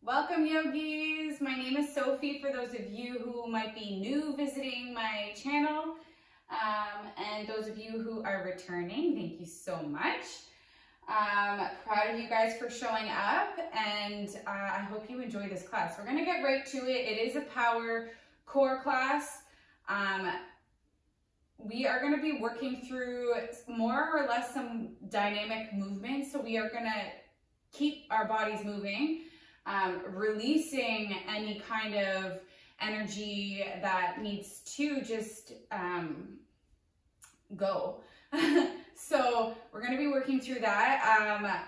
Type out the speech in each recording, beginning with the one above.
Welcome yogis, my name is Sophie for those of you who might be new visiting my channel, and those of you who are returning, thank you so much. Proud of you guys for showing up, and I hope you enjoy this class. We're gonna get right to it. It is a power core class. We are gonna be working through more or less some dynamic movements, so we are gonna keep our bodies moving. Releasing any kind of energy that needs to just go. So we're going to be working through that.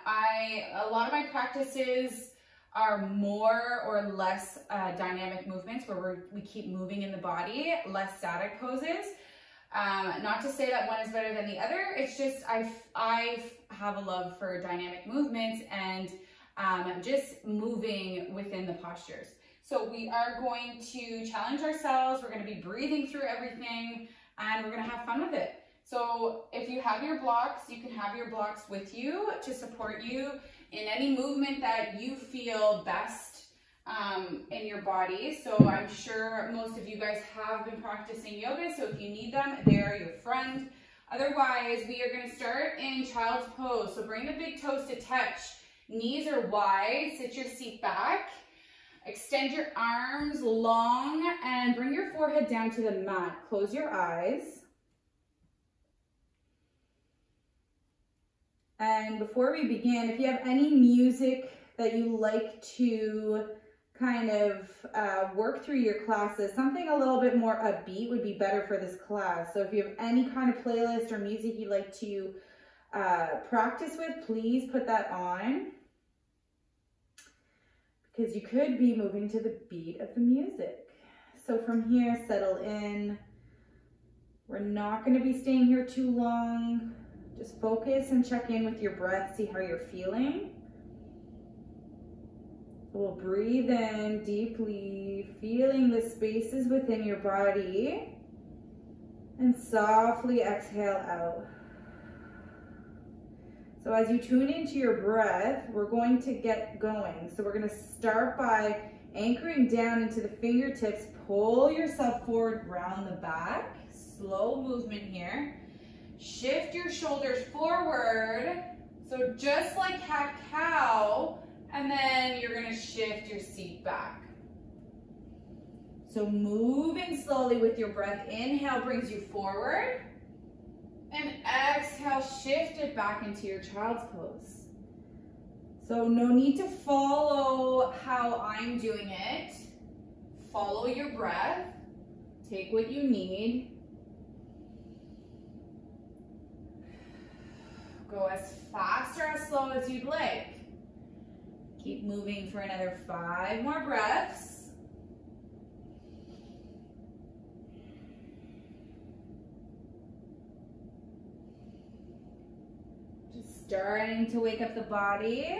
A lot of my practices are more or less dynamic movements where we keep moving in the body, less static poses. Not to say that one is better than the other. It's just I have a love for dynamic movements and just moving within the postures. So we are going to challenge ourselves. We're going to be breathing through everything and we're going to have fun with it. So if you have your blocks, you can have your blocks with you to support you in any movement that you feel best in your body. So I'm sure most of you guys have been practicing yoga. So if you need them, they're your friend. Otherwise, we are going to start in child's pose. So bring the big toes to touch. Knees are wide, sit your seat back, extend your arms long and bring your forehead down to the mat. Close your eyes. And before we begin, if you have any music that you like to kind of work through your classes, something a little bit more upbeat would be better for this class. So if you have any kind of playlist or music you'd like to practice with, please put that on, because you could be moving to the beat of the music. So from here, settle in. We're not going to be staying here too long. Just focus and check in with your breath, see how you're feeling. So we'll breathe in deeply, feeling the spaces within your body, and softly exhale out. So as you tune into your breath, we're going to get going. So we're going to start by anchoring down into the fingertips. Pull yourself forward, round the back. Slow movement here. Shift your shoulders forward. So just like cat-cow, and then you're going to shift your seat back. So moving slowly with your breath. Inhale brings you forward. And exhale, shift it back into your child's pose. So no need to follow how I'm doing it. Follow your breath. Take what you need. Go as fast or as slow as you'd like. Keep moving for another 5 more breaths. Starting to wake up the body.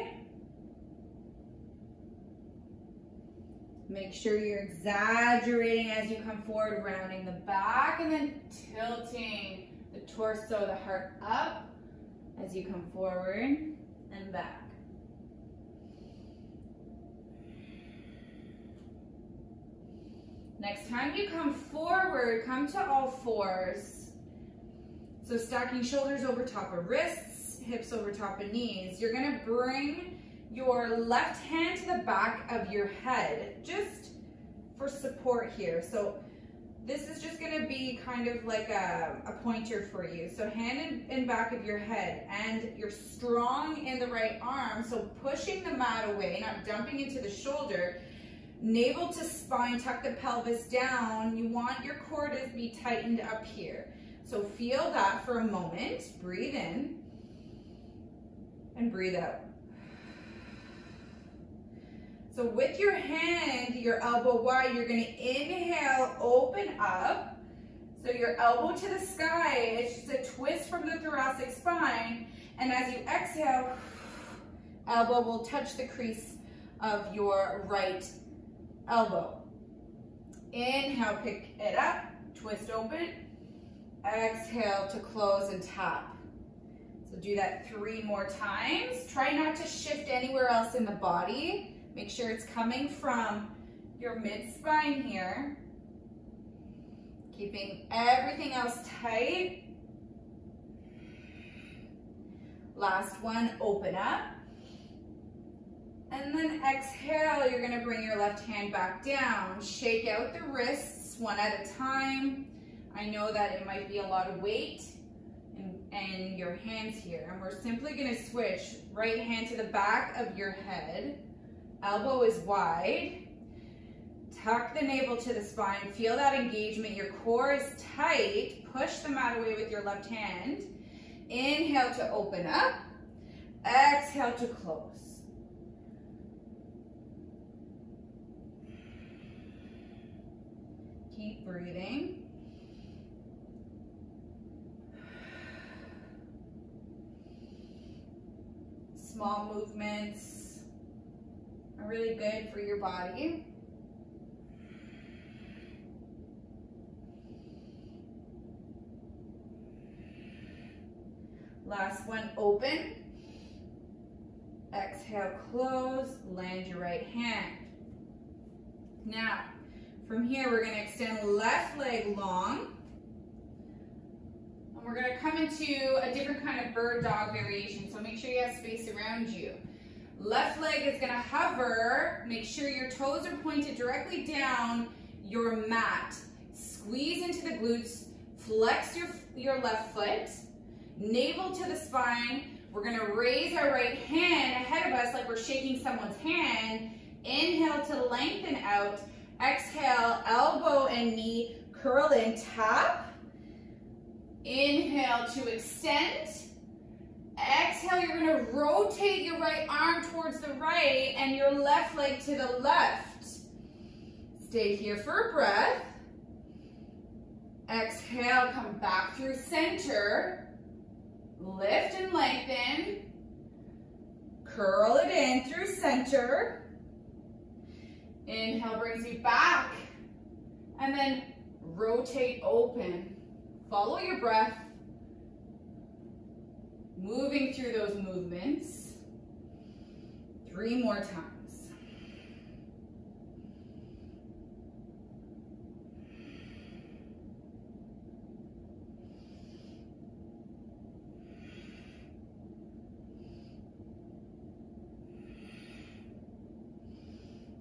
Make sure you're exaggerating as you come forward, rounding the back and then tilting the torso, the heart up as you come forward and back. Next time you come forward, come to all fours. So stacking shoulders over top of wrists, hips over top of knees. You're going to bring your left hand to the back of your head just for support here. So this is just going to be kind of like a pointer for you. So hand in back of your head, and you're strong in the right arm. So pushing the mat away, not dumping into the shoulder. Navel to spine, tuck the pelvis down. You want your core to be tightened up here. So feel that for a moment. Breathe in. And breathe out. So with your hand, your elbow wide, you're going to inhale, open up. So your elbow to the sky, it's just a twist from the thoracic spine. And as you exhale, elbow will touch the crease of your right elbow. Inhale, pick it up, twist open. Exhale to close and tap. So do that 3 more times. Try not to shift anywhere else in the body. Make sure it's coming from your mid-spine here. Keeping everything else tight. Last one, open up. And then exhale, you're gonna bring your left hand back down. Shake out the wrists one at a time. I know that it might be a lot of weight in your hands here. And we're simply gonna switch right hand to the back of your head. Elbow is wide. Tuck the navel to the spine. Feel that engagement. Your core is tight. Push the mat away with your left hand. Inhale to open up. Exhale to close. Keep breathing. Small movements are really good for your body. Last one, open. Exhale, close, land your right hand. Now, from here, we're gonna extend left leg long. And we're gonna come into a different kind of bird dog variation, so make sure you have space around you. Left leg is gonna hover. Make sure your toes are pointed directly down your mat. Squeeze into the glutes, flex your left foot. Navel to the spine. We're gonna raise our right hand ahead of us like we're shaking someone's hand. Inhale to lengthen out. Exhale, elbow and knee curl in, tap. Inhale to extend. Exhale, you're gonna rotate your right arm towards the right and your left leg to the left. Stay here for a breath. Exhale, come back through center. Lift and lengthen. Curl it in through center. Inhale brings you back. And then rotate open. Follow your breath. Moving through those movements. 3 more times.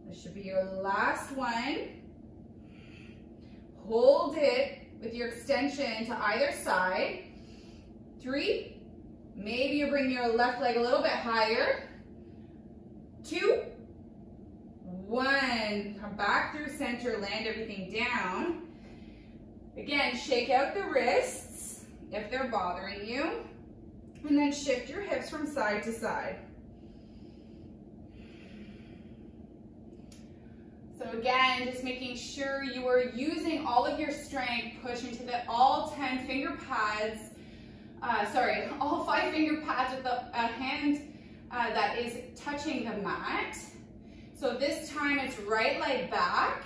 This should be your last one. Hold it with your extension to either side. 3. Maybe you bring your left leg a little bit higher. 2. 1. Come back through center, land everything down. Again, shake out the wrists if they're bothering you. And then shift your hips from side to side. So again, just making sure you are using all of your strength, push into all 10 finger pads, all 5 finger pads with a hand that is touching the mat. So this time it's right leg back,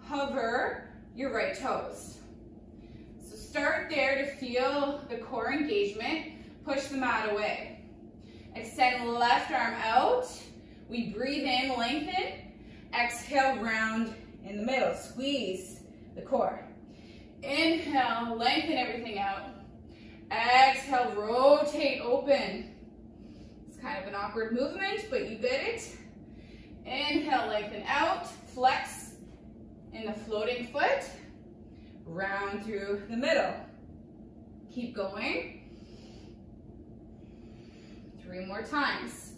hover your right toes. So start there to feel the core engagement, push the mat away. Extend left arm out, we breathe in, lengthen. Exhale, round in the middle. Squeeze the core. Inhale, lengthen everything out. Exhale, rotate open. It's kind of an awkward movement, but you get it. Inhale, lengthen out. Flex in the floating foot. Round through the middle. Keep going. 3 more times.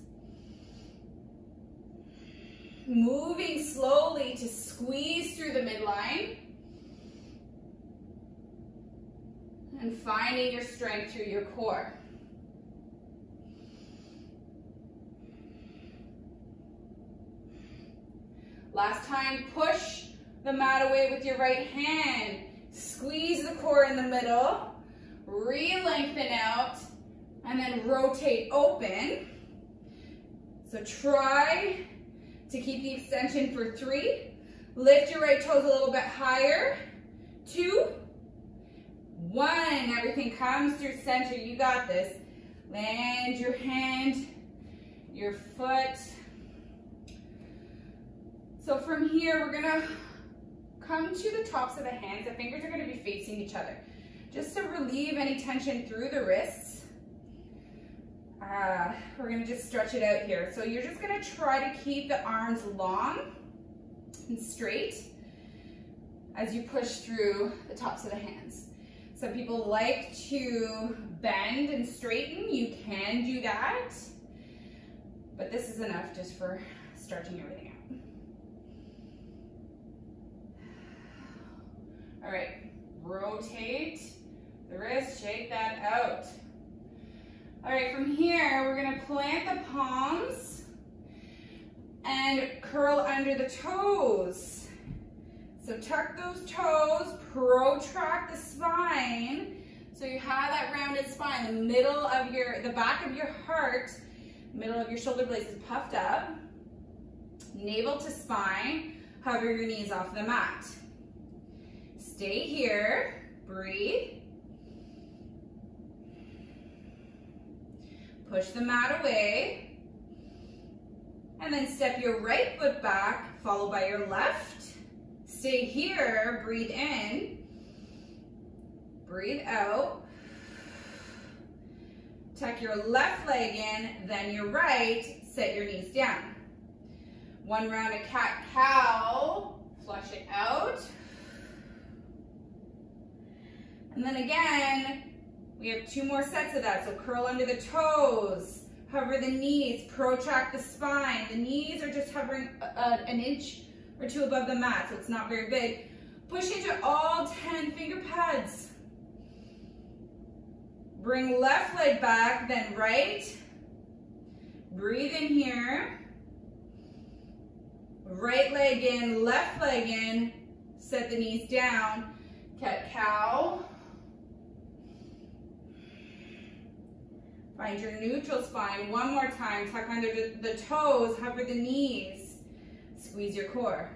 Moving slowly to squeeze through the midline. And finding your strength through your core. Last time, push the mat away with your right hand. Squeeze the core in the middle. Re-lengthen out. And then rotate open. So try to keep the extension for 3. Lift your right toes a little bit higher. 2, 1. Everything comes through center. You got this. Land your hand, your foot So from here, we're gonna come to the tops of the hands. The fingers are gonna be facing each other, just to relieve any tension through the wrists. We're gonna just stretch it out here. So you're just gonna try to keep the arms long and straight as you push through the tops of the hands. Some people like to bend and straighten. You can do that, but this is enough just for stretching everything out. All right, rotate the wrist, shake that out. All right, from here, we're gonna plant the palms and curl under the toes. So tuck those toes, protract the spine. So you have that rounded spine, the middle of the back of your heart, middle of your shoulder blades is puffed up. Navel to spine, hover your knees off the mat. Stay here, breathe. Push the mat away. And then step your right foot back, followed by your left. Stay here, breathe in, breathe out. Tuck your left leg in, then your right, set your knees down. One round of cat-cow, flush it out. And then again, we have 2 more sets of that. So curl under the toes, hover the knees, protract the spine. The knees are just hovering an inch or 2 above the mat, so it's not very big. Push into all 10 finger pads. Bring left leg back, then right. Breathe in here. Right leg in, left leg in. Set the knees down. Cat-cow. Find your neutral spine. One more time. Tuck under the toes, hover the knees. Squeeze your core.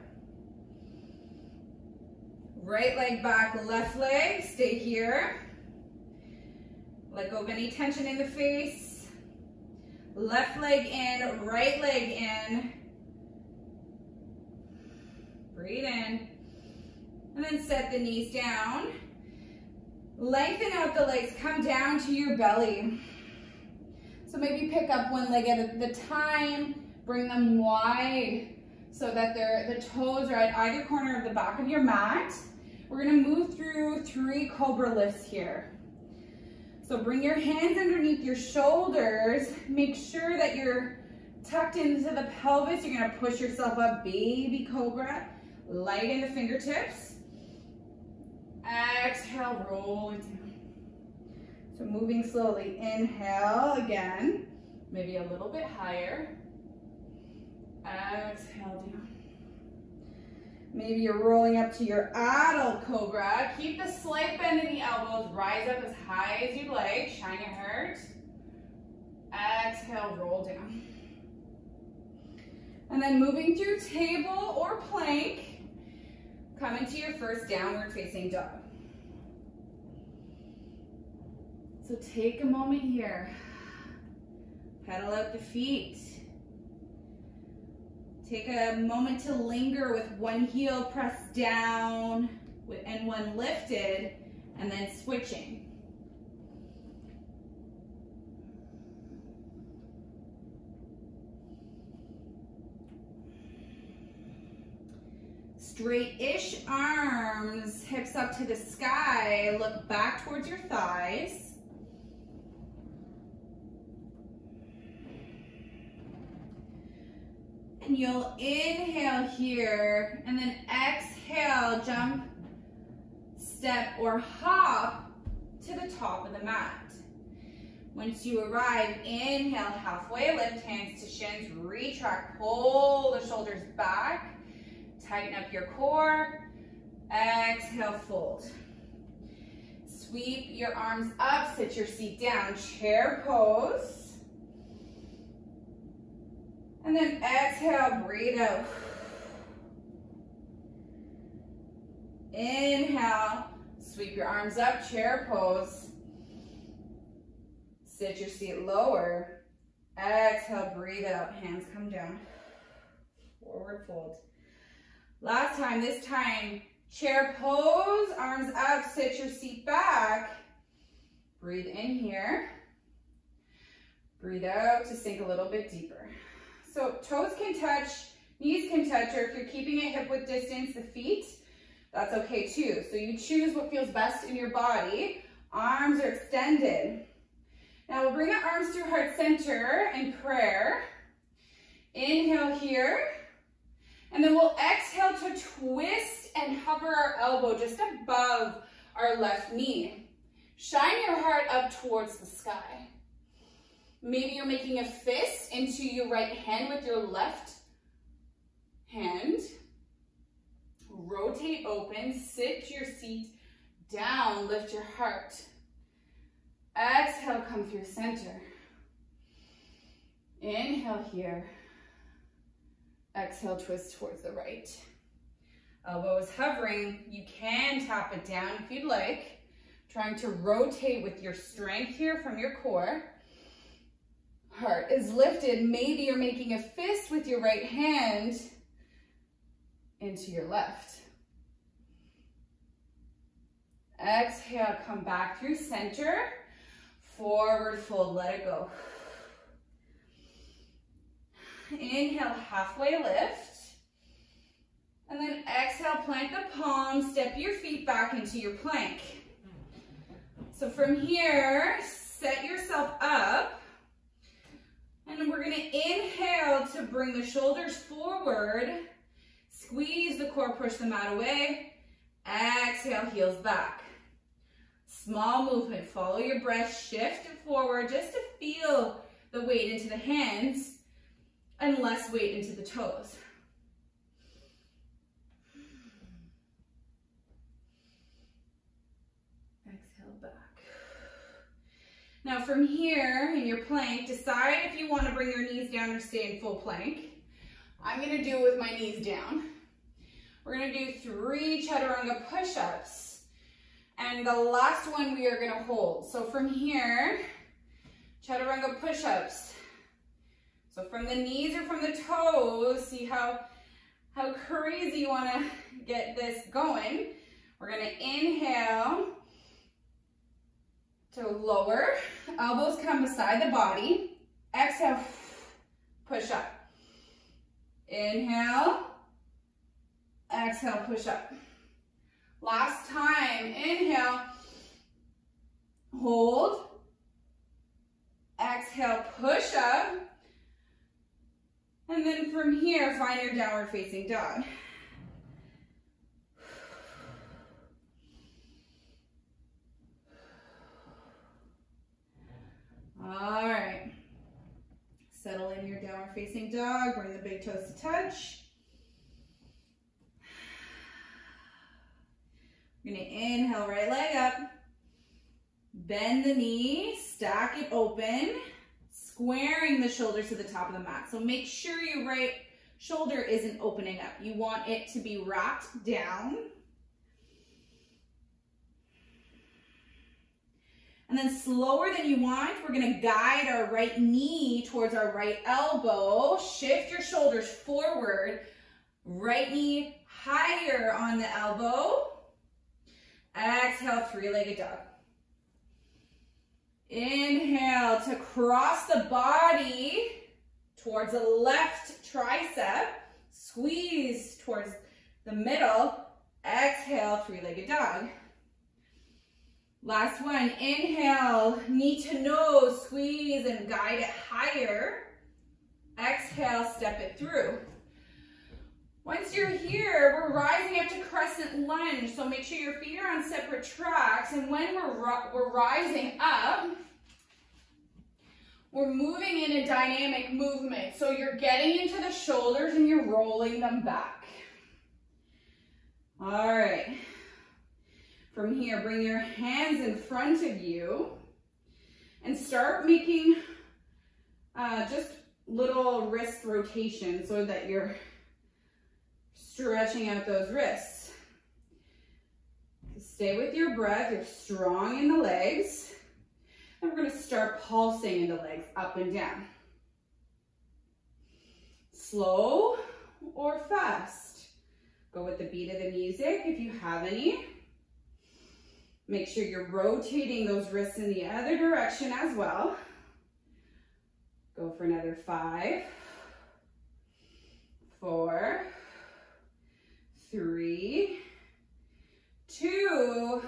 Right leg back, left leg. Stay here. Let go of any tension in the face. Left leg in, right leg in. Breathe in. And then set the knees down. Lengthen out the legs. Come down to your belly. So maybe pick up one leg at a time. Bring them wide so that the toes are at either corner of the back of your mat. We're gonna move through 3 cobra lifts here. So bring your hands underneath your shoulders. Make sure that you're tucked into the pelvis. You're gonna push yourself up, baby cobra. Lighten the fingertips. Exhale, roll it down. So moving slowly, inhale again, maybe a little bit higher. Exhale down. Maybe you're rolling up to your adult cobra. Keep the slight bend in the elbows. Rise up as high as you'd like. Shine your heart. Exhale, roll down. And then moving through table or plank, come into your first downward facing dog. So take a moment here. Pedal out the feet. Take a moment to linger with one heel pressed down and one lifted, and then switching. Straight-ish arms, hips up to the sky. Look back towards your thighs. And you'll inhale here, and then exhale, jump, step, or hop to the top of the mat. Once you arrive, inhale, halfway lift, hands to shins, retract, pull the shoulders back, tighten up your core, exhale, fold. Sweep your arms up, sit your seat down, chair pose. And then exhale, breathe out. Inhale, sweep your arms up, chair pose. Sit your seat lower. Exhale, breathe out, hands come down. Forward fold. Last time, this time, chair pose, arms up, sit your seat back. Breathe in here. Breathe out to sink a little bit deeper. So toes can touch, knees can touch, or if you're keeping it hip width distance, the feet, that's okay too. So you choose what feels best in your body. Arms are extended. Now we'll bring the arms through heart center in prayer. Inhale here. And then we'll exhale to twist and hover our elbow just above our left knee. Shine your heart up towards the sky. Maybe you're making a fist into your right hand with your left hand. Rotate open, sit your seat down, lift your heart. Exhale, come through center. Inhale here. Exhale, twist towards the right. Elbow is hovering. You can tap it down if you'd like. Trying to rotate with your strength here from your core. Heart is lifted. Maybe you're making a fist with your right hand into your left. Exhale, come back through center. Forward fold, let it go. Inhale, halfway lift. And then exhale, plant the palms, step your feet back into your plank. So from here, set yourself up. And then we're gonna inhale to bring the shoulders forward. Squeeze the core, push the mat away. Exhale, heels back. Small movement, follow your breath, shift it forward just to feel the weight into the hands and less weight into the toes. Exhale back. Now from here in your plank, decide if you want to bring your knees down or stay in full plank. I'm going to do it with my knees down. We're going to do 3 chaturanga push-ups. And the last one we are going to hold. So from here, chaturanga push-ups. So from the knees or from the toes, see how crazy you want to get this going. We're going to inhale to lower. Elbows come beside the body. Exhale, push up. Inhale. Exhale, push up. Last time, inhale, hold, exhale, push up, and then from here, find your downward facing dog. All right, settle in your downward facing dog, bring the big toes to touch. We're gonna inhale, right leg up, bend the knee, stack it open, squaring the shoulders to the top of the mat. So make sure your right shoulder isn't opening up. You want it to be wrapped down. And then slower than you want, we're gonna guide our right knee towards our right elbow, shift your shoulders forward, right knee higher on the elbow. Exhale, 3-legged dog. Inhale to cross the body towards the left tricep. Squeeze towards the middle. Exhale, 3-legged dog. Last one, inhale, knee to nose, squeeze and guide it higher. Exhale, step it through. Once you're here, we're rising up to crescent lunge, so make sure your feet are on separate tracks, and when we're rising up, we're moving in a dynamic movement. So you're getting into the shoulders and you're rolling them back. All right. From here, bring your hands in front of you and start making just little wrist rotations so that you're stretching out those wrists. Stay with your breath. You're strong in the legs. And we're going to start pulsing in the legs up and down. Slow or fast. Go with the beat of the music if you have any. Make sure you're rotating those wrists in the other direction as well. Go for another 5, 4, 3, 2,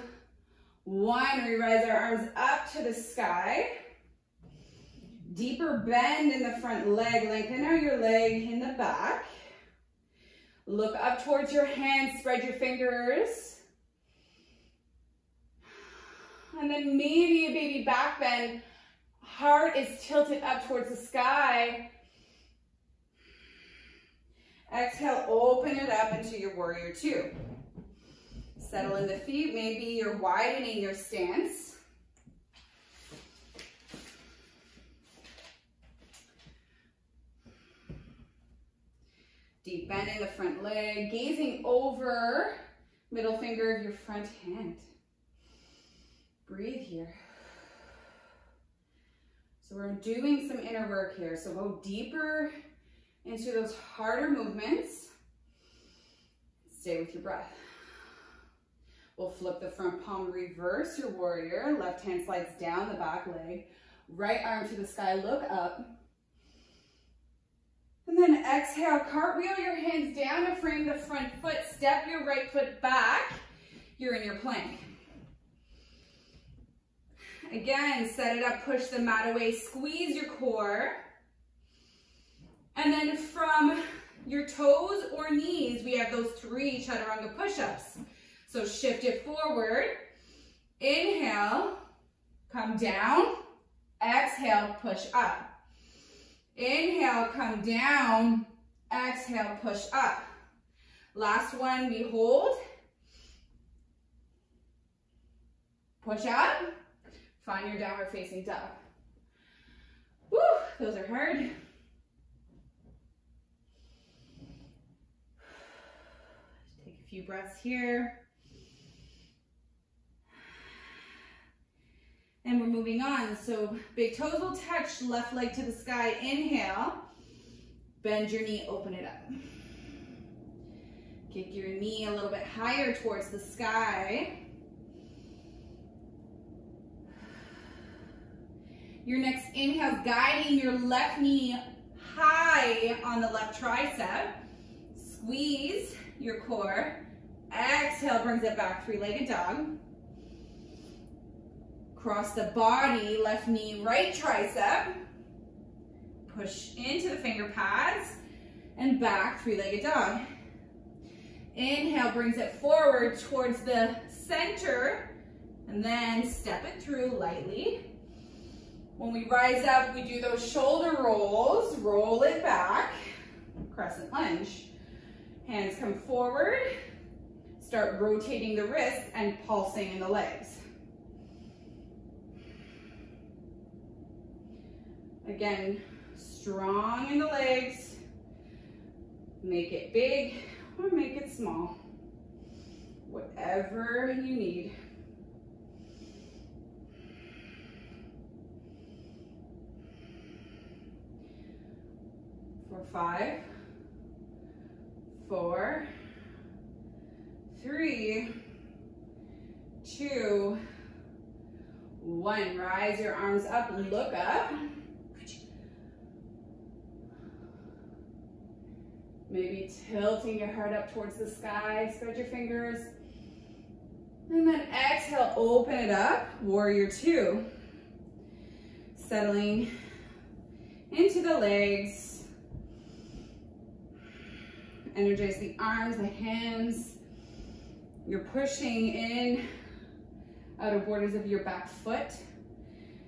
1. We rise our arms up to the sky. Deeper bend in the front leg. Lengthen out your leg in the back. Look up towards your hands. Spread your fingers. And then maybe a baby back bend. Heart is tilted up towards the sky. Exhale, open it up into your warrior 2. Settle in the feet. Maybe you're widening your stance. Deep bend in the front leg, gazing over middle finger of your front hand. Breathe here. So we're doing some inner work here. So go deeper into those harder movements. Stay with your breath. We'll flip the front palm, reverse your warrior. Left hand slides down the back leg. Right arm to the sky, look up. And then exhale, cartwheel your hands down to frame the front foot. Step your right foot back. You're in your plank. Again, set it up, push the mat away, squeeze your core. And then from your toes or knees, we have those 3 chaturanga push-ups. So shift it forward. Inhale, come down. Exhale, push up. Inhale, come down. Exhale, push up. Last one, we hold. Push up. Find your downward facing dog. Woo, those are hard. Take a few breaths here. And we're moving on. So big toes will touch, left leg to the sky. Inhale. Bend your knee, open it up. Kick your knee a little bit higher towards the sky. Your next inhale is guiding your left knee high on the left tricep. Squeeze your core. Exhale, brings it back, 3-legged dog. Cross the body, left knee, right tricep. Push into the finger pads and back, 3-legged dog. Inhale, brings it forward towards the center and then step it through lightly. When we rise up, we do those shoulder rolls, roll it back, crescent lunge. Hands come forward, start rotating the wrists and pulsing in the legs. Again, strong in the legs, make it big or make it small, whatever you need. For 5, 4, 3, 2, 1. Rise your arms up, look up. Maybe tilting your heart up towards the sky, spread your fingers. And then exhale, open it up, warrior 2. Settling into the legs. Energize the arms, the hands. You're pushing in outer borders of your back foot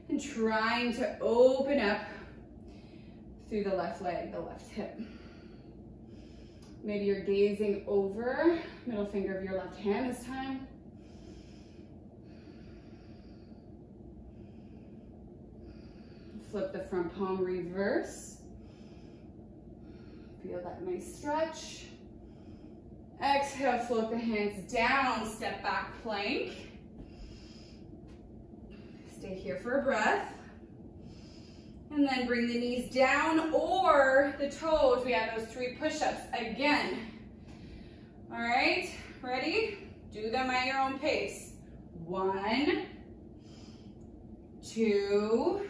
and trying to open up through the left leg, the left hip. Maybe you're gazing over, middle finger of your left hand this time. Flip the front palm, reverse. Feel that nice stretch. Exhale, float the hands down, step back plank. Stay here for a breath. And then bring the knees down or the toes. We have those 3 push-ups. Again, All right, ready? Do them at your own pace. 1, 2,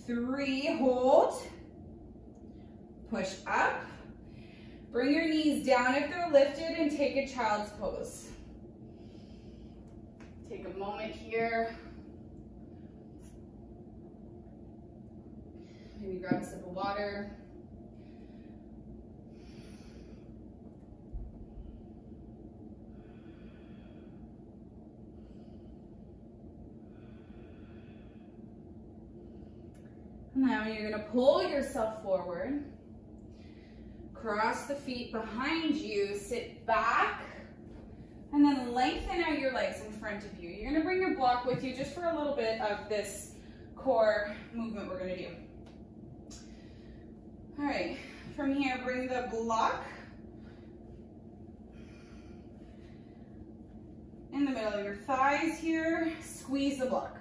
3, hold. Push up. Bring your knees down if they're lifted and take a child's pose. Take a moment here. Maybe grab a sip of water. Now you're going to pull yourself forward. Cross the feet behind you, sit back, and then lengthen out your legs in front of you. You're gonna bring your block with you just for a little bit of this core movement we're gonna do. All right, from here, bring the block in the middle of your thighs here, squeeze the block.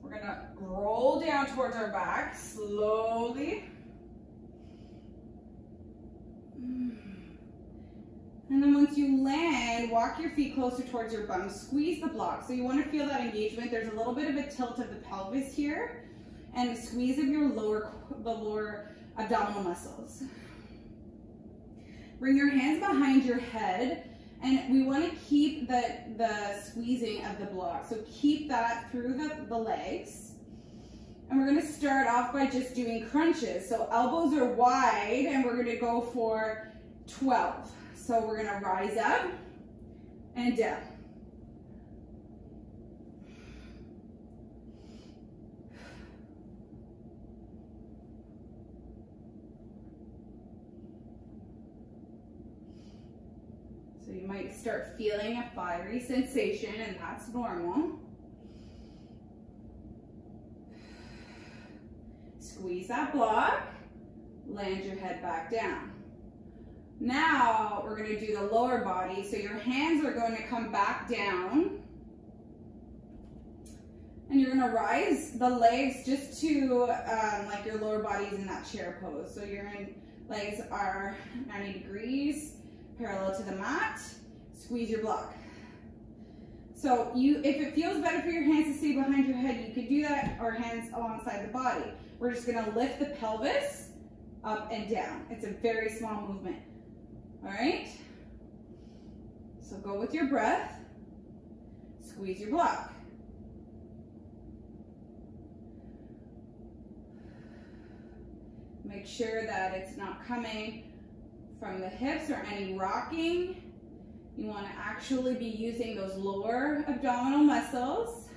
We're gonna roll down towards our back, slowly. And then once you land, walk your feet closer towards your bum, squeeze the block. So you want to feel that engagement. There's a little bit of a tilt of the pelvis here and a squeeze of your the lower abdominal muscles. Bring your hands behind your head, and we want to keep the squeezing of the block. So keep that through the legs. And we're going to start off by just doing crunches. So elbows are wide, and we're going to go for 12. So we're going to rise up and down. So you might start feeling a fiery sensation, and that's normal. Squeeze that block, land your head back down. Now we're going to do the lower body. So your hands are going to come back down, and you're going to rise the legs just to like your lower body's in that chair pose. So your legs are 90 degrees parallel to the mat. Squeeze your block. So if it feels better for your hands to stay behind your head, you could do that, or hands alongside the body. We're just going to lift the pelvis up and down. It's a very small movement. All right, so go with your breath, squeeze your block. Make sure that it's not coming from the hips or any rocking. You want to actually be using those lower abdominal muscles.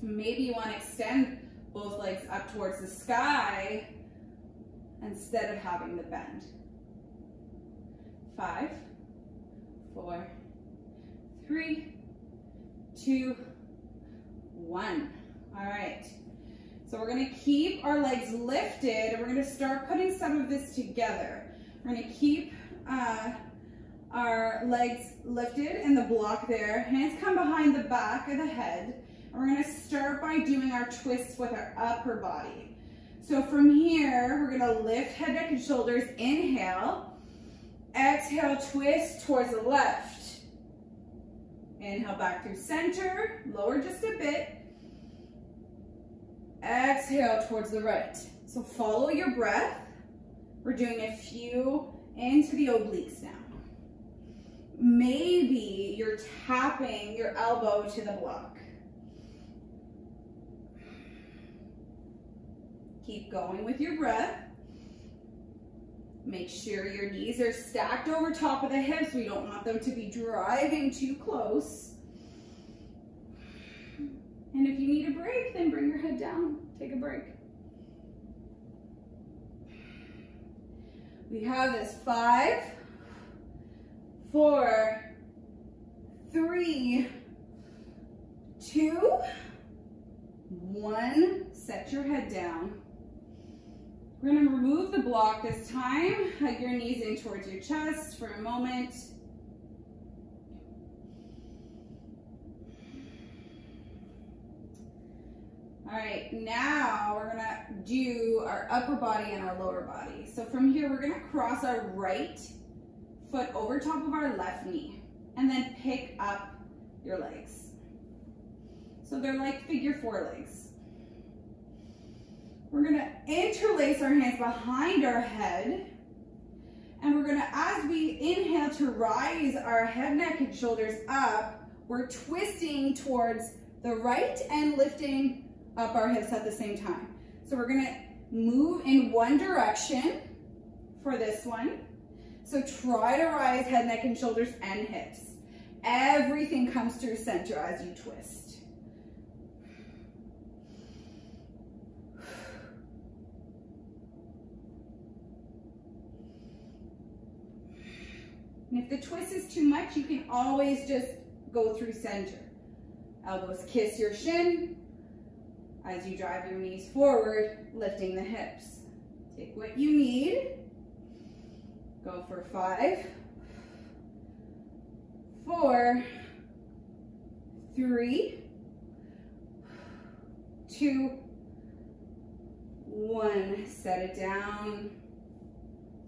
Maybe you want to extend both legs up towards the sky instead of having the bend. 5, 4, 3, 2, 1. All right. So we're going to keep our legs lifted, and we're going to start putting some of this together. We're going to keep our legs lifted and the block there. Hands come behind the back of the head. And we're going to start by doing our twists with our upper body. So from here, we're going to lift head, neck, and shoulders. Inhale. Exhale, twist towards the left. Inhale back through center. Lower just a bit. Exhale towards the right. So follow your breath. We're doing a few into the obliques now. Maybe you're tapping your elbow to the block. Keep going with your breath. Make sure your knees are stacked over top of the hips. We don't want them to be driving too close. And if you need a break, then bring your head down. Take a break. We have this 5, 4, 3, 2, 1. Set your head down. We're going to remove the block this time. Hug your knees in towards your chest for a moment. All right, now we're gonna do our upper body and our lower body. So from here, we're gonna cross our right foot over top of our left knee and then pick up your legs. So they're like figure 4 legs. We're gonna interlace our hands behind our head, and we're gonna, as we inhale to rise our head, neck, and shoulders up, we're twisting towards the right and lifting up our hips at the same time. So we're gonna move in one direction for this one. So try to rise head, neck, and shoulders and hips. Everything comes through center as you twist. And if the twist is too much, you can always just go through center. Elbows kiss your shin as you drive your knees forward, lifting the hips. Take what you need. Go for 5, 4, 3, 2, 1. Set it down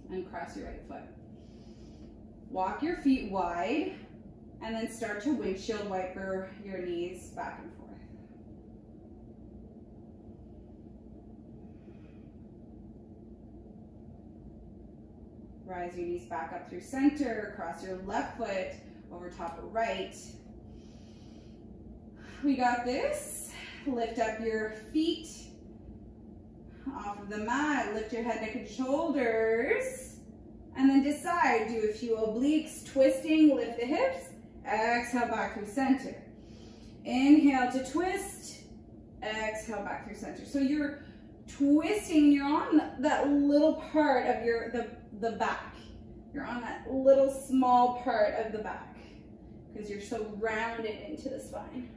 and cross your right foot. Walk your feet wide and then start to windshield wiper your knees back and forth. Rise your knees back up through center, cross your left foot over top of right. We got this. Lift up your feet off of the mat, lift your head, neck, and shoulders. And then decide, do a few obliques, twisting, lift the hips, exhale back through center. Inhale to twist, exhale back through center. So you're twisting, you're on that little part of the back. You're on that little small part of the back because you're so rounded into the spine.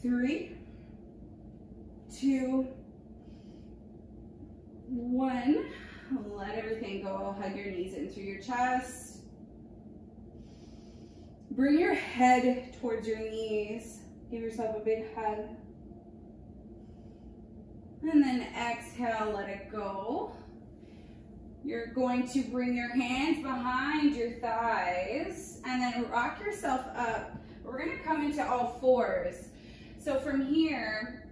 Three, 2, 1. Let everything go. Hug your knees in through your chest. Bring your head towards your knees. Give yourself a big hug. And then exhale, let it go. You're going to bring your hands behind your thighs and then rock yourself up. We're going to come into all fours. So from here,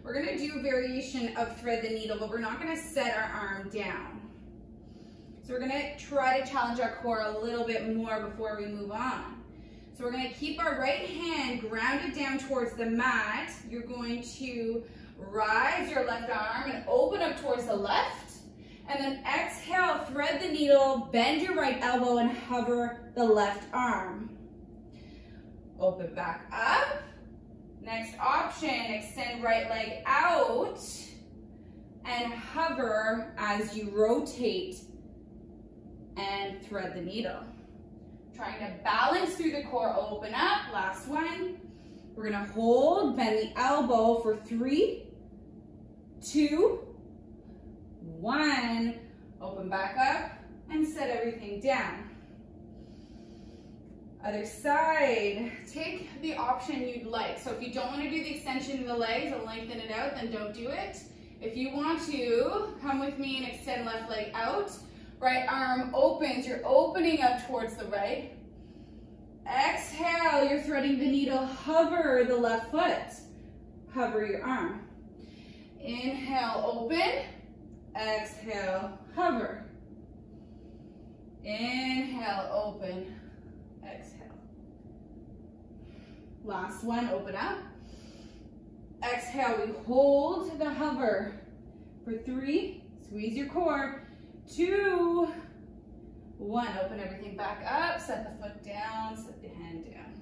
we're going to do a variation of thread the needle, but we're not going to set our arm down. So we're going to try to challenge our core a little bit more before we move on. So we're going to keep our right hand grounded down towards the mat. You're going to rise your left arm and open up towards the left. And then exhale, thread the needle, bend your right elbow and hover the left arm. Open back up. Next option, extend right leg out and hover as you rotate and thread the needle. Trying to balance through the core, open up. Last one. We're gonna hold, bend the elbow for 3, 2, 1. Open back up and set everything down. Other side, take the option you'd like. So if you don't want to do the extension of the legs and lengthen it out, then don't do it. If you want to, come with me and extend left leg out. Right arm opens, you're opening up towards the right. Exhale, you're threading the needle, hover the left foot. Hover your arm. Inhale, open. Exhale, hover. Inhale, open. Exhale. Last one, open up. Exhale, we hold the hover for 3, squeeze your core, 2, 1. Open everything back up, set the foot down, set the hand down.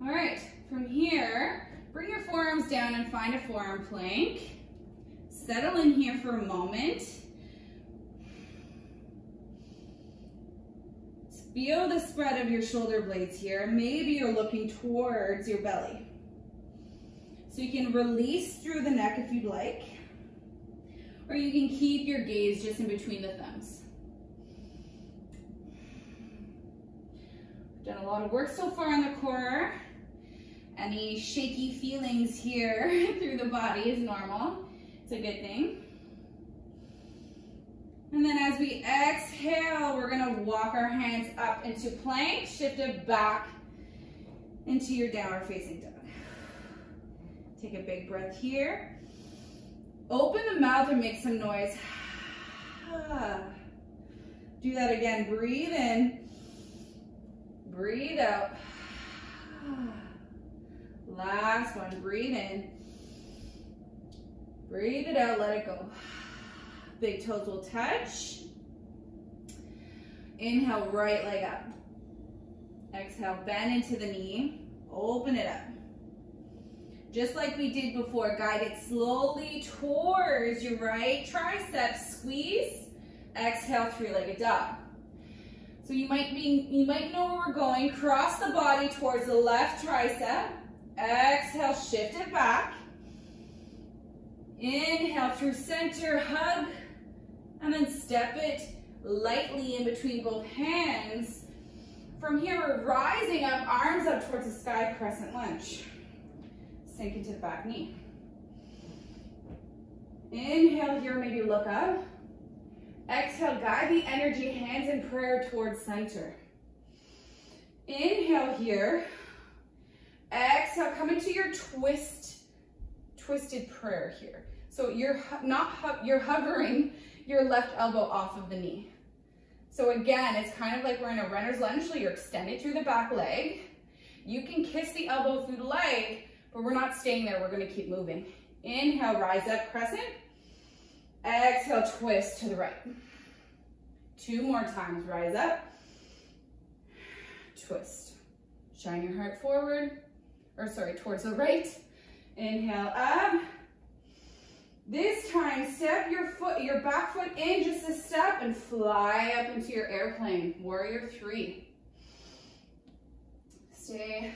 All right, from here, bring your forearms down and find a forearm plank. Settle in here for a moment. Feel the spread of your shoulder blades here. Maybe you're looking towards your belly. So you can release through the neck if you'd like, or you can keep your gaze just in between the thumbs. We've done a lot of work so far in the core. Any shaky feelings here through the body is normal. It's a good thing. And then as we exhale, we're gonna walk our hands up into plank, shift it back into your downward facing dog. Take a big breath here. Open the mouth and make some noise. Do that again. Breathe in. Breathe out. Last one. Breathe in. Breathe it out. Let it go. Big toes will touch. Inhale, right leg up. Exhale, bend into the knee. Open it up. Just like we did before, guide it slowly towards your right tricep. Squeeze. Exhale, three-legged dog. So you might know where we're going. Cross the body towards the left tricep. Exhale, shift it back. Inhale through center, hug, and then step it lightly in between both hands. From here, we're rising up, arms up towards the sky, crescent lunge. Sink into the back knee. Inhale here, maybe look up. Exhale, guide the energy, hands in prayer towards center. Inhale here. Exhale, come into your twisted prayer here. So you're hovering your left elbow off of the knee. So again, it's kind of like we're in a runner's lunge, so you're extended through the back leg. You can kiss the elbow through the leg, but we're not staying there, we're gonna keep moving. Inhale, rise up, crescent. Exhale, twist to the right. 2 more times, rise up, twist. Shine your heart forward, towards the right. Inhale up. This time, step your back foot in just a step and fly up into your airplane. Warrior 3. Stay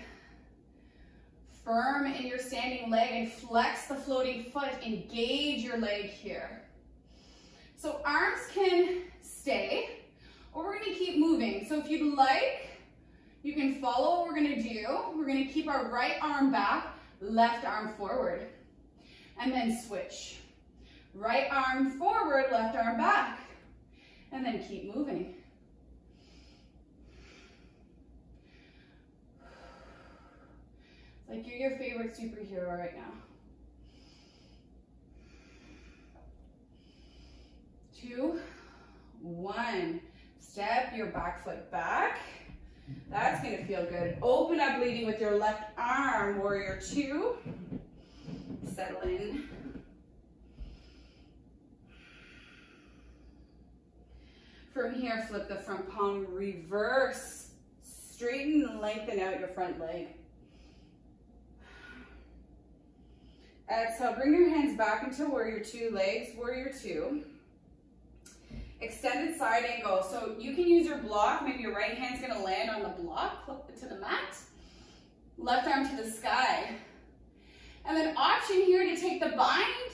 firm in your standing leg and flex the floating foot. Engage your leg here. So arms can stay, or we're gonna keep moving. So if you'd like, you can follow what we're gonna do. We're gonna keep our right arm back, left arm forward, and then switch. Right arm forward, left arm back, and then keep moving. It's like you're your favorite superhero right now. 2, 1. Step your back foot back. That's gonna feel good. Open up, leading with your left arm, warrior 2. Settle in. From here, flip the front palm, reverse. Straighten and lengthen out your front leg. Exhale, bring your hands back into warrior 2, legs, warrior 2. Extended side angle. So you can use your block. Maybe your right hand's gonna land on the block, flip it to the mat. Left arm to the sky. And then option here to take the bind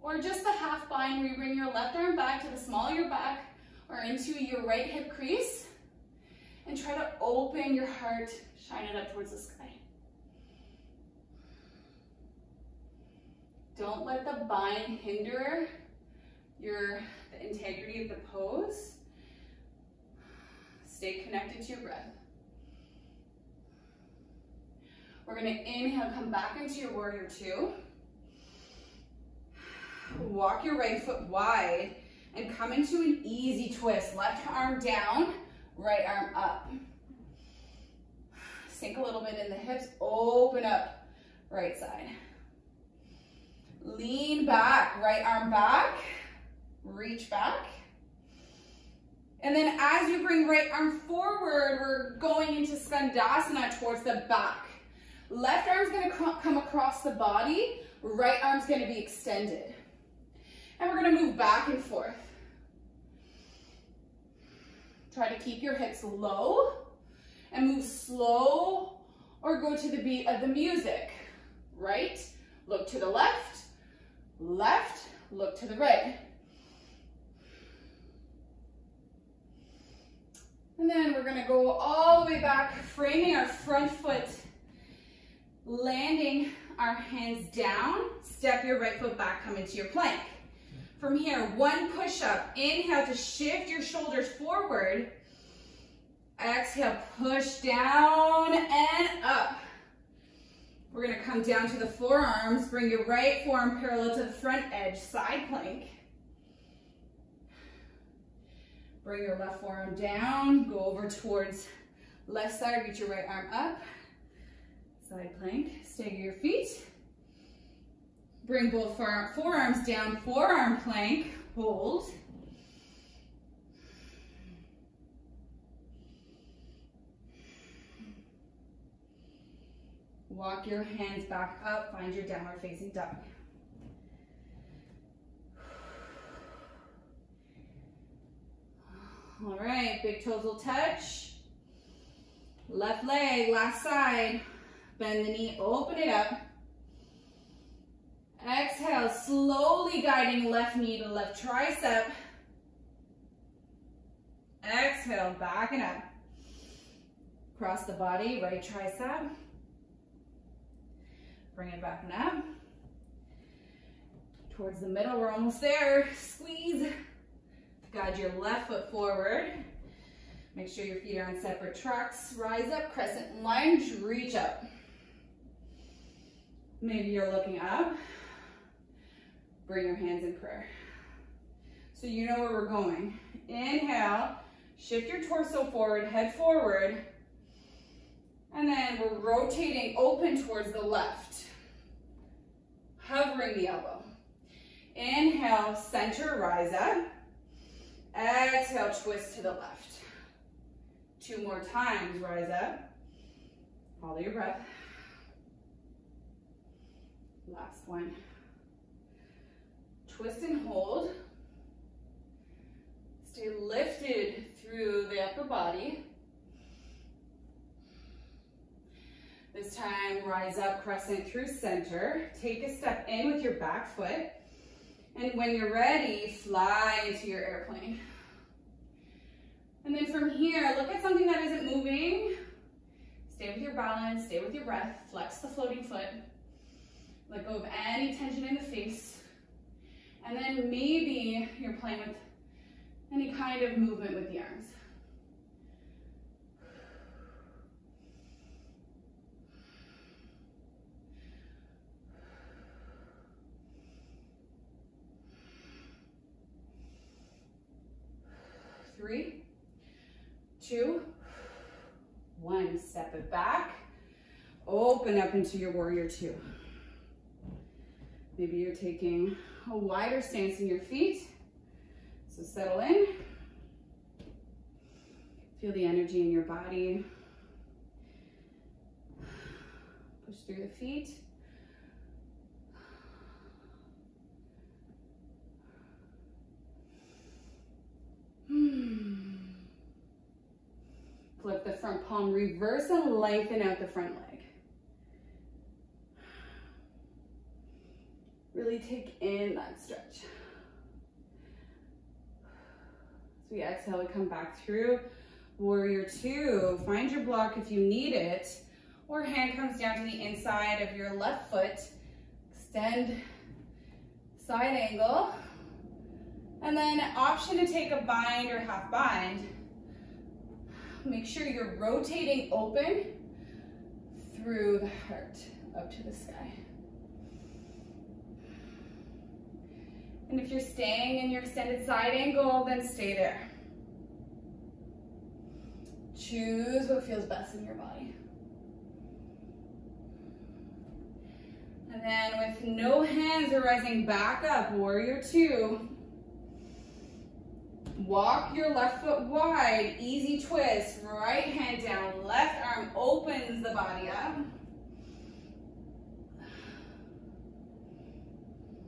or just the half bind where you bring your left arm back to the small of your back or into your right hip crease and try to open your heart, shine it up towards the sky. Don't let the bind hinder the integrity of the pose. Stay connected to your breath. We're gonna inhale, come back into your warrior 2. Walk your right foot wide and come into an easy twist. Left arm down, right arm up. Sink a little bit in the hips, open up, right side. Lean back, right arm back, reach back. And then as you bring right arm forward, we're going into Skandasana towards the back. Left arm's gonna come across the body, right arm's gonna be extended. And we're gonna move back and forth. Try to keep your hips low and move slow or go to the beat of the music. right, look to the left, left, look to the right. And then we're gonna go all the way back, framing our front foot, landing our hands down, step your right foot back, come into your plank. From here, one push-up, inhale to shift your shoulders forward, exhale, push down and up. We're gonna come down to the forearms, bring your right forearm parallel to the front edge, side plank. Bring your left forearm down, go over towards left side, reach your right arm up. Side plank, stagger your feet. Bring both forearms down, forearm plank, hold. Walk your hands back up, find your downward facing dog. All right, big toes will touch. Left leg, last side. Bend the knee, open it up. Exhale, slowly guiding left knee to left tricep. Exhale, back and up. Cross the body, right tricep. Bring it back and up. Towards the middle, we're almost there. Squeeze. Guide your left foot forward. Make sure your feet are on separate tracks. Rise up, crescent lunge, reach up. Maybe you're looking up. Bring your hands in prayer. So you know where we're going. Inhale, shift your torso forward, head forward. And then we're rotating open towards the left. Hovering the elbow. Inhale, center, rise up. Exhale, twist to the left. 2 more times, rise up. Follow your breath. Last one. Twist and hold. Stay lifted through the upper body. This time, rise up, crescent through center. Take a step in with your back foot. And when you're ready, fly into your airplane. And then from here, look at something that isn't moving. Stay with your balance, stay with your breath. Flex the floating foot. Let go of any tension in the face. And then maybe you're playing with any kind of movement with the arms. Three, 2, 1. Step it back. Open up into your warrior 2. Maybe you're taking a wider stance in your feet. So settle in. Feel the energy in your body. Push through the feet. Flip the front palm, reverse and lengthen out the front leg. Really take in that stretch. As we exhale, we come back through warrior 2. Find your block if you need it, or hand comes down to the inside of your left foot. Extend side angle. And then option to take a bind or half bind. Make sure you're rotating open through the heart up to the sky. And if you're staying in your extended side angle, then stay there. Choose what feels best in your body. And then with no hands, we're rising back up, warrior 2. Walk your left foot wide, easy twist, right hand down, left arm opens the body up.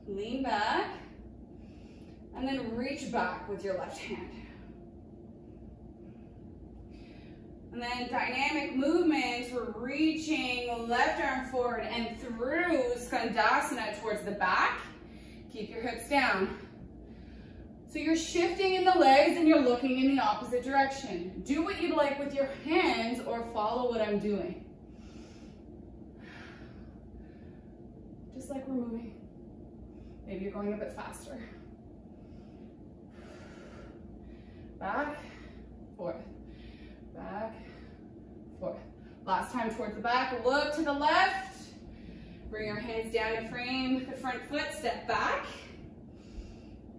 Lean back, and then reach back with your left hand. And then dynamic movements, we're reaching left arm forward and through Skandasana towards the back. Keep your hips down. So you're shifting in the legs and you're looking in the opposite direction. Do what you'd like with your hands or follow what I'm doing. Just like we're moving. Maybe you're going a bit faster. Back, forth, back, forth. Last time towards the back, look to the left. Bring your hands down to frame the front foot, step back.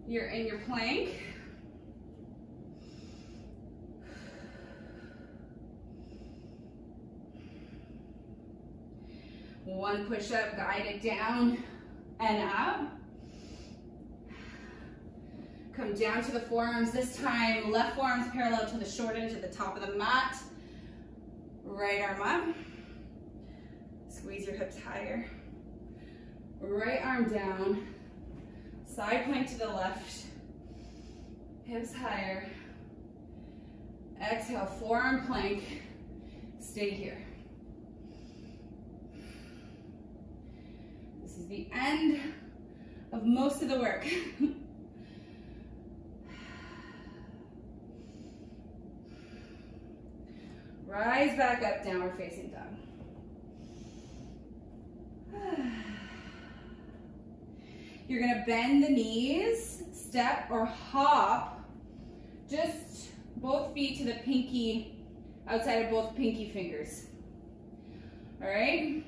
You're in your plank. One push-up, guide it down and up. Come down to the forearms. This time, left forearm's parallel to the short edge at the top of the mat. Right arm up. Squeeze your hips higher. Right arm down. Side plank to the left. Hips higher. Exhale, forearm plank. Stay here. This is the end of most of the work. Rise back up, downward facing dog. You're gonna bend the knees, step or hop, just both feet to the pinky, outside of both pinky fingers. All right?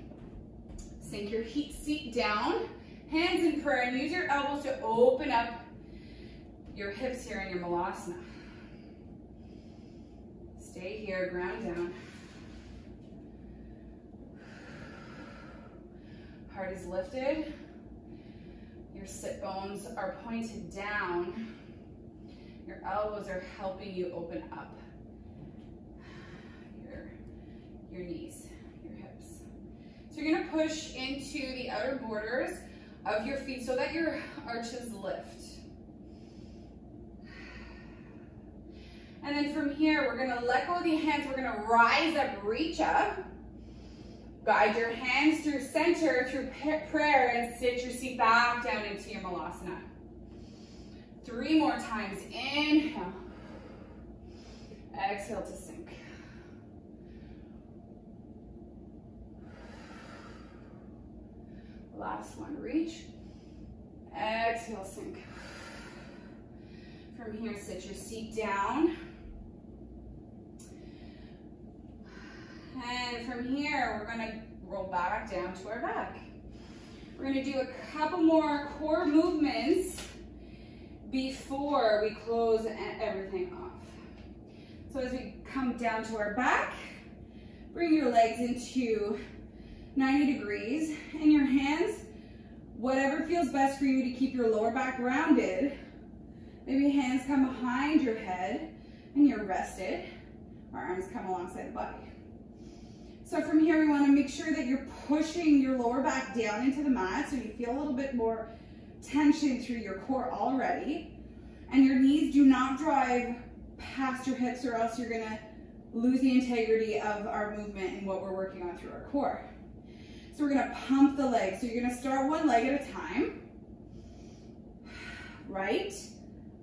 Sink your seat down, hands in prayer, and use your elbows to open up your hips here in your Malasana. Stay here, ground down. Heart is lifted. Your sit bones are pointed down. Your elbows are helping you open up your knees, your hips. So you're gonna push into the outer borders of your feet so that your arches lift. And then from here, we're gonna let go of the hands. We're gonna rise up, reach up. Guide your hands through center, through prayer, and sit your seat back down into your Malasana. 3 more times. Inhale. Exhale to sink. Last one, reach. Exhale, sink. From here, sit your seat down. And from here, we're gonna roll back down to our back. We're gonna do a couple more core movements before we close everything off. So as we come down to our back, bring your legs into 90 degrees and your hands, whatever feels best for you to keep your lower back rounded. Maybe hands come behind your head and you're rested. Our arms come alongside the body. So from here, we want to make sure that you're pushing your lower back down into the mat so you feel a little bit more tension through your core already. And your knees do not drive past your hips or else you're going to lose the integrity of our movement and what we're working on through our core. So we're going to pump the legs. So you're going to start one leg at a time. Right,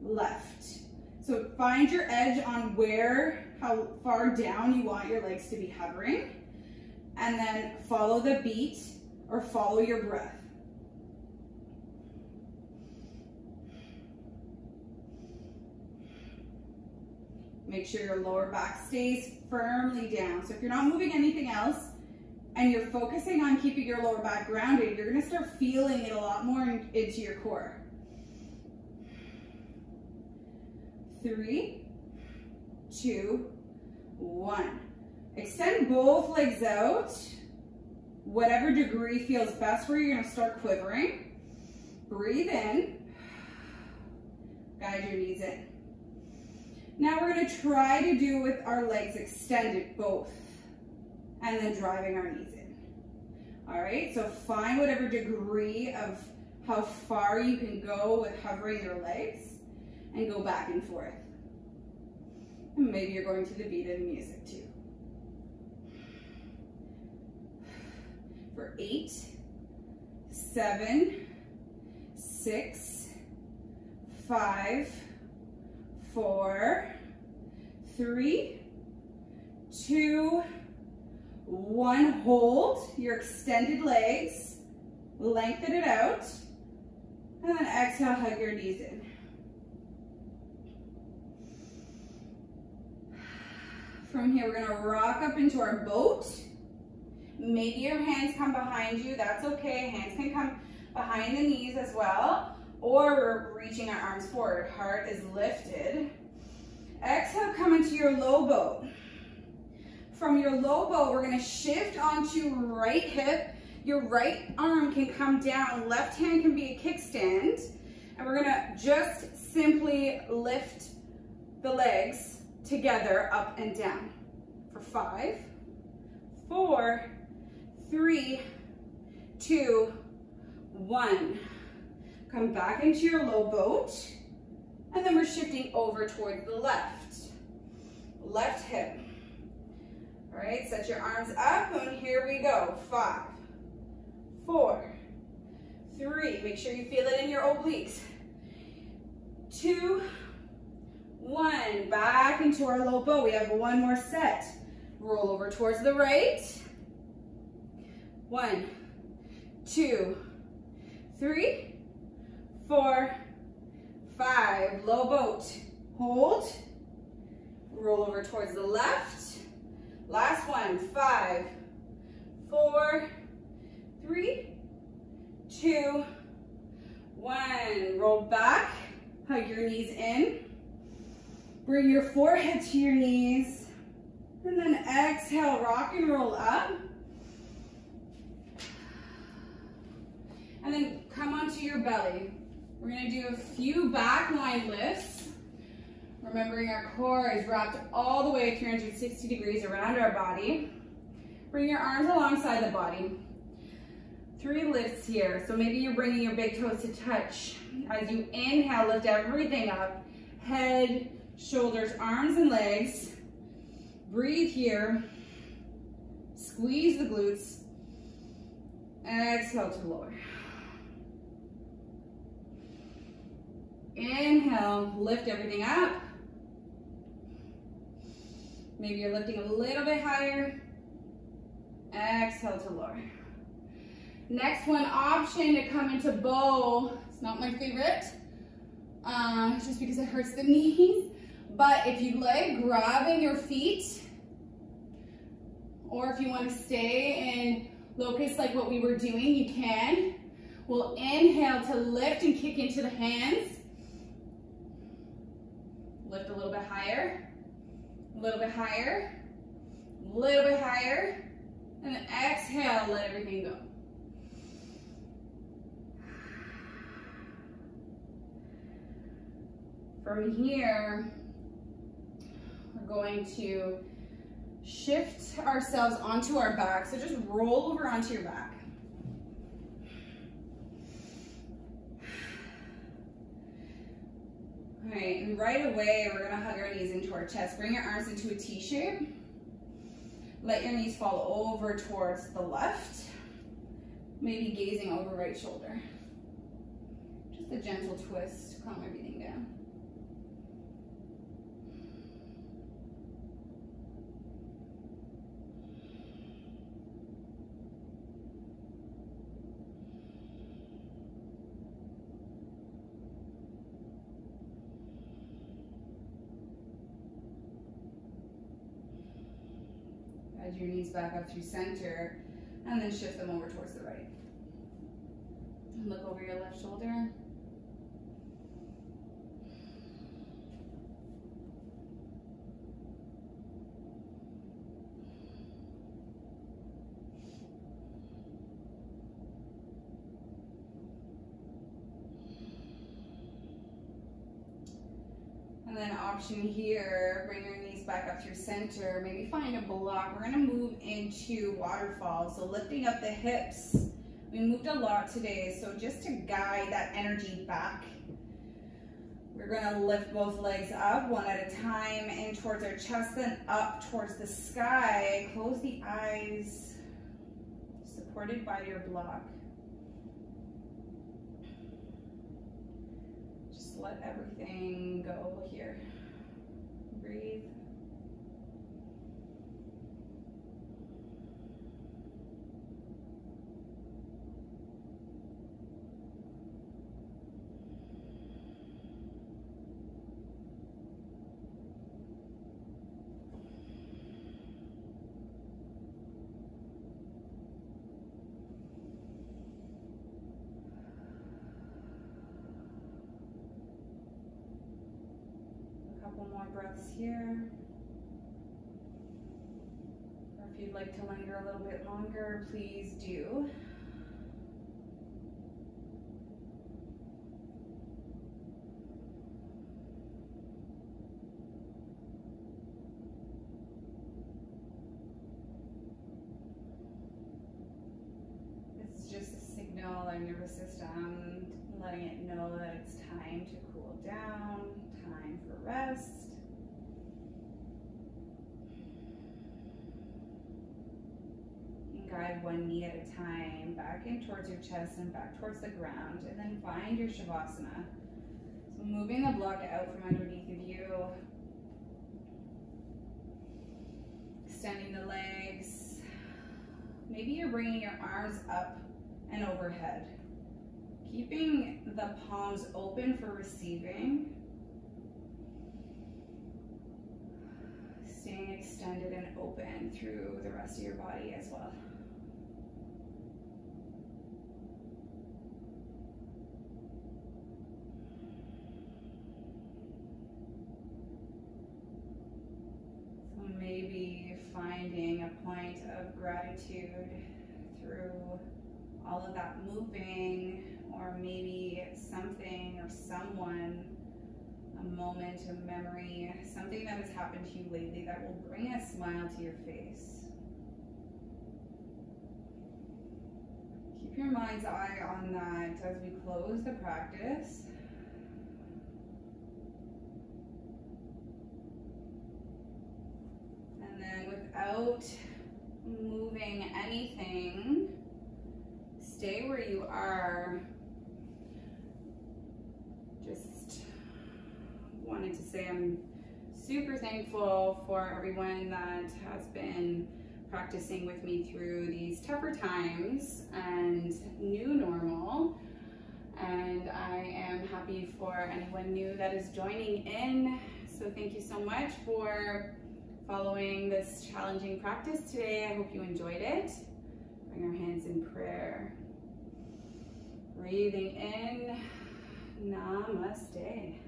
left. So find your edge on how far down you want your legs to be hovering. And then follow the beat or follow your breath. Make sure your lower back stays firmly down. So if you're not moving anything else and you're focusing on keeping your lower back grounded, you're gonna start feeling it a lot more into your core. 3, 2, 1. Extend both legs out. Whatever degree feels best for you, you're gonna start quivering. Breathe in. Guide your knees in. Now we're gonna try to do with our legs extended, both. And then driving our knees in. All right, so find whatever degree of how far you can go with hovering your legs and go back and forth. And maybe you're going to the beat of the music too. for 8, 7, 6, 5, 4, 3, 2, 1. Hold your extended legs, lengthen it out, and then exhale, hug your knees in. From here, we're gonna rock up into our boat. Maybe your hands come behind you, that's okay. Hands can come behind the knees as well, or we're reaching our arms forward. Heart is lifted. Exhale, come into your low boat. From your low boat, we're gonna shift onto right hip. Your right arm can come down, left hand can be a kickstand, and we're gonna just simply lift the legs together up and down for 5, 4, 3, 2, 1. Come back into your low boat, and then we're shifting over toward the left hip. All right, set your arms up, and here we go. 5, 4, 3, make sure you feel it in your obliques. 2, 1, back into our low boat. We have one more set. Roll over towards the right. 1, 2, 3, 4, 5. Low boat. Hold. Roll over towards the left. Last one. 5, 4, 3, 2, 1. Roll back. Hug your knees in. Bring your forehead to your knees. And then exhale, rock and roll up. And then come onto your belly. We're gonna do a few back line lifts. Remembering our core is wrapped all the way 360 degrees around our body. Bring your arms alongside the body. 3 lifts here. So maybe you're bringing your big toes to touch. As you inhale, lift everything up. Head, shoulders, arms, and legs. Breathe here. Squeeze the glutes. Exhale to lower. Inhale, lift everything up. Maybe you're lifting a little bit higher. Exhale to lower. Next one, option to come into bow. It's not my favorite, just because it hurts the knees. But if you like, grabbing your feet, or if you want to stay in locust like what we were doing, you can. We'll inhale to lift and kick into the hands. Lift a little bit higher, a little bit higher, a little bit higher, and then exhale, let everything go. From here, we're going to shift ourselves onto our back. So just roll over onto your back. All right, and right away, we're gonna hug our knees into our chest. Bring your arms into a T shape. Let your knees fall over towards the left. Maybe gazing over right shoulder. Just a gentle twist, calm everything down. Guide your knees back up through center, and then shift them over towards the right. And look over your left shoulder. And then option here, bring your knees back up through center, maybe find a block. We're gonna move into waterfall, so lifting up the hips. We moved a lot today, so just to guide that energy back, we're gonna lift both legs up one at a time, in towards our chest, then up towards the sky. Close the eyes, supported by your block. Just let everything go here. Breathe. Couple more breaths here. Or if you'd like to linger a little bit longer, please do. This is just a signal, our nervous system letting it know that it's time to cool down, time for rest. You can guide one knee at a time back in towards your chest and back towards the ground, and then find your Shavasana. So moving the block out from underneath of you, extending the legs. Maybe you're bringing your arms up and overhead, keeping the palms open for receiving, staying extended and open through the rest of your body as well. So maybe finding a point of gratitude through all of that moving, or maybe something or someone, a moment of memory, something that has happened to you lately that will bring a smile to your face. Keep your mind's eye on that as we close the practice. And then without moving anything, stay where you are. Just wanted to say I'm super thankful for everyone that has been practicing with me through these tougher times and new normal. And I am happy for anyone new that is joining in. So thank you so much for following this challenging practice today. I hope you enjoyed it. Bring our hands in prayer. Breathing in, Namaste.